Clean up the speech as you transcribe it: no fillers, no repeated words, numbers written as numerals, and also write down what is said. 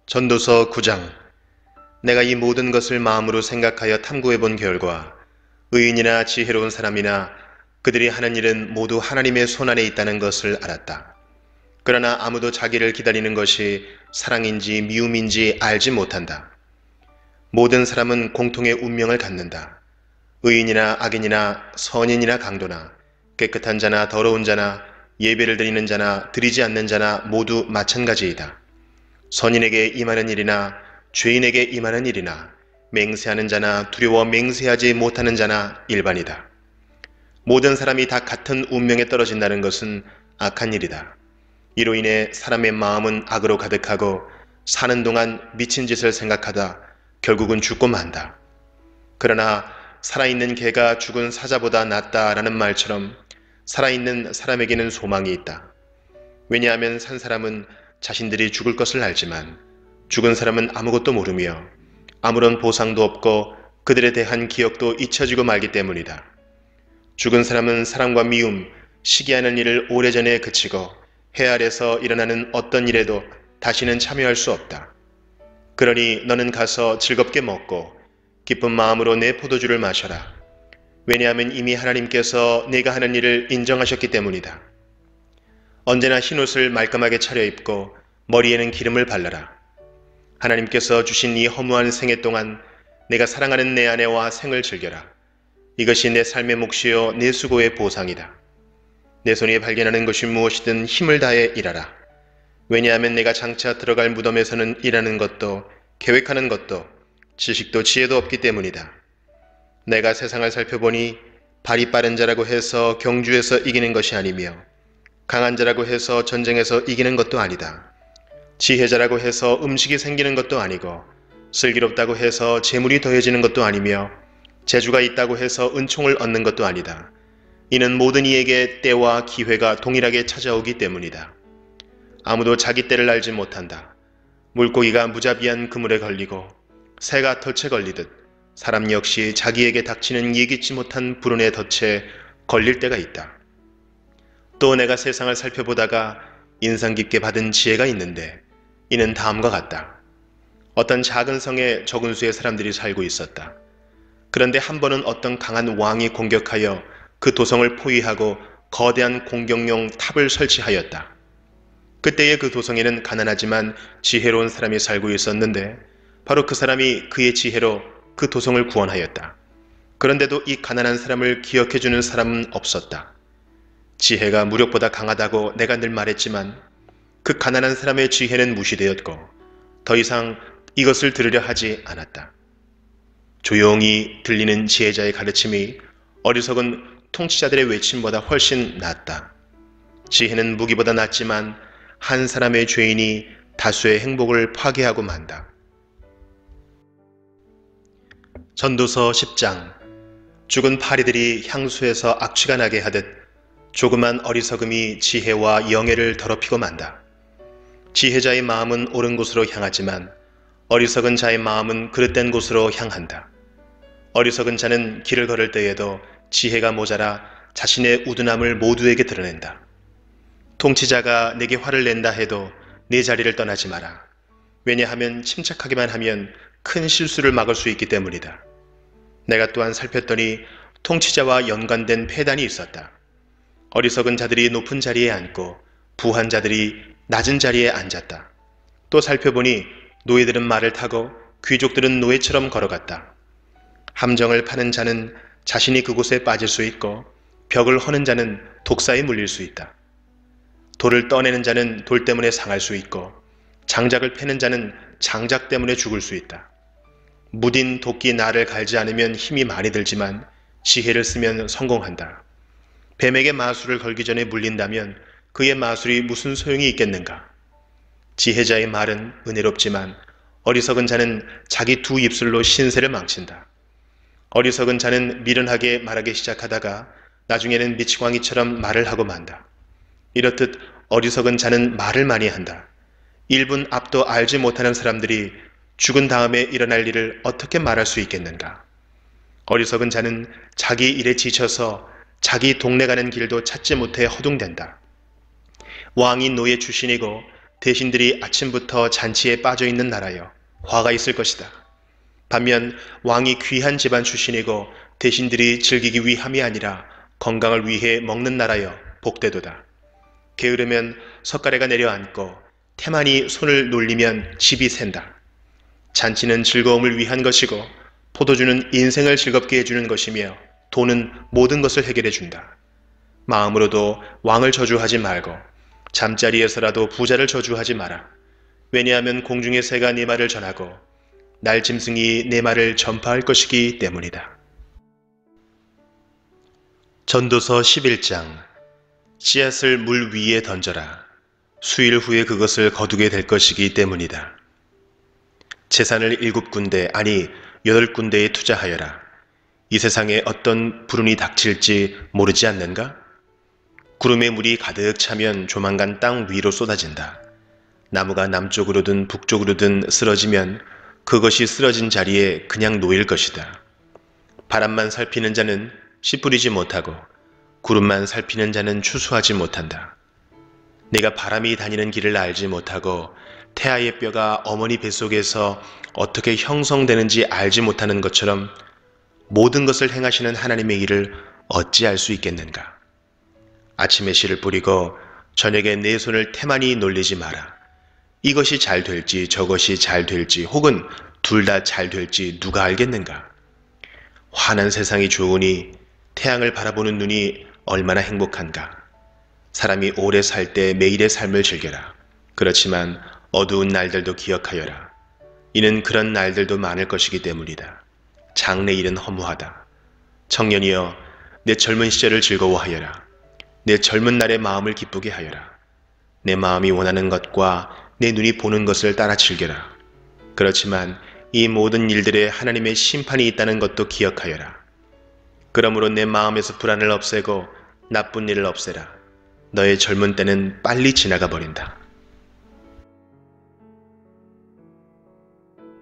전도서 9장. 내가 이 모든 것을 마음으로 생각하여 탐구해 본 결과 의인이나 지혜로운 사람이나 그들이 하는 일은 모두 하나님의 손안에 있다는 것을 알았다. 그러나 아무도 자기를 기다리는 것이 사랑인지 미움인지 알지 못한다. 모든 사람은 공통의 운명을 갖는다. 의인이나 악인이나 선인이나 강도나 깨끗한 자나 더러운 자나 예배를 드리는 자나 드리지 않는 자나 모두 마찬가지이다. 선인에게 임하는 일이나 죄인에게 임하는 일이나 맹세하는 자나 두려워 맹세하지 못하는 자나 일반이다. 모든 사람이 다 같은 운명에 떨어진다는 것은 악한 일이다. 이로 인해 사람의 마음은 악으로 가득하고 사는 동안 미친 짓을 생각하다 결국은 죽고 만다. 그러나 살아있는 개가 죽은 사자보다 낫다라는 말처럼 살아있는 사람에게는 소망이 있다. 왜냐하면 산 사람은 자신들이 죽을 것을 알지만 죽은 사람은 아무것도 모르며 아무런 보상도 없고 그들에 대한 기억도 잊혀지고 말기 때문이다. 죽은 사람은 사랑과 미움, 시기하는 일을 오래전에 그치고 해 아래서 일어나는 어떤 일에도 다시는 참여할 수 없다. 그러니 너는 가서 즐겁게 먹고 기쁜 마음으로 내 포도주를 마셔라. 왜냐하면 이미 하나님께서 네가 하는 일을 인정하셨기 때문이다. 언제나 흰옷을 말끔하게 차려입고 머리에는 기름을 발라라. 하나님께서 주신 이 허무한 생애 동안 내가 사랑하는 내 아내와 생을 즐겨라. 이것이 내 삶의 몫이요 내 수고의 보상이다. 내 손이 발견하는 것이 무엇이든 힘을 다해 일하라. 왜냐하면 내가 장차 들어갈 무덤에서는 일하는 것도 계획하는 것도 지식도 지혜도 없기 때문이다. 내가 세상을 살펴보니 발이 빠른 자라고 해서 경주에서 이기는 것이 아니며 강한 자라고 해서 전쟁에서 이기는 것도 아니다. 지혜자라고 해서 음식이 생기는 것도 아니고 슬기롭다고 해서 재물이 더해지는 것도 아니며 재주가 있다고 해서 은총을 얻는 것도 아니다. 이는 모든 이에게 때와 기회가 동일하게 찾아오기 때문이다. 아무도 자기 때를 알지 못한다. 물고기가 무자비한 그물에 걸리고 새가 덫에 걸리듯 사람 역시 자기에게 닥치는 예기치 못한 불운의 덫에 걸릴 때가 있다. 또 내가 세상을 살펴보다가 인상 깊게 받은 지혜가 있는데 이는 다음과 같다. 어떤 작은 성에 적은 수의 사람들이 살고 있었다. 그런데 한 번은 어떤 강한 왕이 공격하여 그 도성을 포위하고 거대한 공격용 탑을 설치하였다. 그때의 그 도성에는 가난하지만 지혜로운 사람이 살고 있었는데 바로 그 사람이 그의 지혜로 그 도성을 구원하였다. 그런데도 이 가난한 사람을 기억해주는 사람은 없었다. 지혜가 무력보다 강하다고 내가 늘 말했지만 그 가난한 사람의 지혜는 무시되었고 더 이상 이것을 들으려 하지 않았다. 조용히 들리는 지혜자의 가르침이 어리석은 통치자들의 외침보다 훨씬 낫다. 지혜는 무기보다 낫지만 한 사람의 죄인이 다수의 행복을 파괴하고 만다. 전도서 10장. 죽은 파리들이 향수에서 악취가 나게 하듯 조그만 어리석음이 지혜와 영예를 더럽히고 만다. 지혜자의 마음은 옳은 곳으로 향하지만 어리석은 자의 마음은 그릇된 곳으로 향한다. 어리석은 자는 길을 걸을 때에도 지혜가 모자라 자신의 우둔함을 모두에게 드러낸다. 통치자가 내게 화를 낸다 해도 네 자리를 떠나지 마라. 왜냐하면 침착하기만 하면 큰 실수를 막을 수 있기 때문이다. 내가 또한 살폈더니 통치자와 연관된 폐단이 있었다. 어리석은 자들이 높은 자리에 앉고 부한 자들이 낮은 자리에 앉았다. 또 살펴보니 노예들은 말을 타고 귀족들은 노예처럼 걸어갔다. 함정을 파는 자는 자신이 그곳에 빠질 수 있고 벽을 허는 자는 독사에 물릴 수 있다. 돌을 떠내는 자는 돌 때문에 상할 수 있고 장작을 패는 자는 장작 때문에 죽을 수 있다. 무딘 도끼 날을 갈지 않으면 힘이 많이 들지만 지혜를 쓰면 성공한다. 뱀에게 마술을 걸기 전에 물린다면 그의 마술이 무슨 소용이 있겠는가? 지혜자의 말은 은혜롭지만 어리석은 자는 자기 두 입술로 신세를 망친다. 어리석은 자는 미련하게 말하기 시작하다가 나중에는 미치광이처럼 말을 하고 만다. 이렇듯 어리석은 자는 말을 많이 한다. 1분 앞도 알지 못하는 사람들이 죽은 다음에 일어날 일을 어떻게 말할 수 있겠는가? 어리석은 자는 자기 일에 지쳐서 자기 동네 가는 길도 찾지 못해 허둥댄다. 왕이 노예 출신이고 대신들이 아침부터 잔치에 빠져있는 나라여 화가 있을 것이다. 반면 왕이 귀한 집안 출신이고 대신들이 즐기기 위함이 아니라 건강을 위해 먹는 나라여 복되도다. 게으르면 석가래가 내려앉고 태만이 손을 놀리면 집이 샌다. 잔치는 즐거움을 위한 것이고 포도주는 인생을 즐겁게 해주는 것이며 돈은 모든 것을 해결해 준다. 마음으로도 왕을 저주하지 말고 잠자리에서라도 부자를 저주하지 마라. 왜냐하면 공중의 새가 네 말을 전하고 날짐승이 내 말을 전파할 것이기 때문이다. 전도서 11장. 씨앗을 물 위에 던져라. 수일 후에 그것을 거두게 될 것이기 때문이다. 재산을 7군데 아니 8군데에 투자하여라. 이 세상에 어떤 불운이 닥칠지 모르지 않는가? 구름에 물이 가득 차면 조만간 땅 위로 쏟아진다. 나무가 남쪽으로든 북쪽으로든 쓰러지면 그것이 쓰러진 자리에 그냥 놓일 것이다. 바람만 살피는 자는 씨 뿌리지 못하고 구름만 살피는 자는 추수하지 못한다. 내가 바람이 다니는 길을 알지 못하고 태아의 뼈가 어머니 뱃속에서 어떻게 형성되는지 알지 못하는 것처럼 모든 것을 행하시는 하나님의 일을 어찌 알 수 있겠는가? 아침에 씨를 뿌리고 저녁에 내 손을 태만히 놀리지 마라. 이것이 잘 될지 저것이 잘 될지 혹은 둘 다 잘 될지 누가 알겠는가? 환한 세상이 좋으니 태양을 바라보는 눈이 얼마나 행복한가? 사람이 오래 살 때 매일의 삶을 즐겨라. 그렇지만 어두운 날들도 기억하여라. 이는 그런 날들도 많을 것이기 때문이다. 장래일은 허무하다. 청년이여, 내 젊은 시절을 즐거워하여라. 내 젊은 날의 마음을 기쁘게 하여라. 내 마음이 원하는 것과 내 눈이 보는 것을 따라 즐겨라. 그렇지만 이 모든 일들에 하나님의 심판이 있다는 것도 기억하여라. 그러므로 내 마음에서 불안을 없애고 나쁜 일을 없애라. 너의 젊은 때는 빨리 지나가 버린다.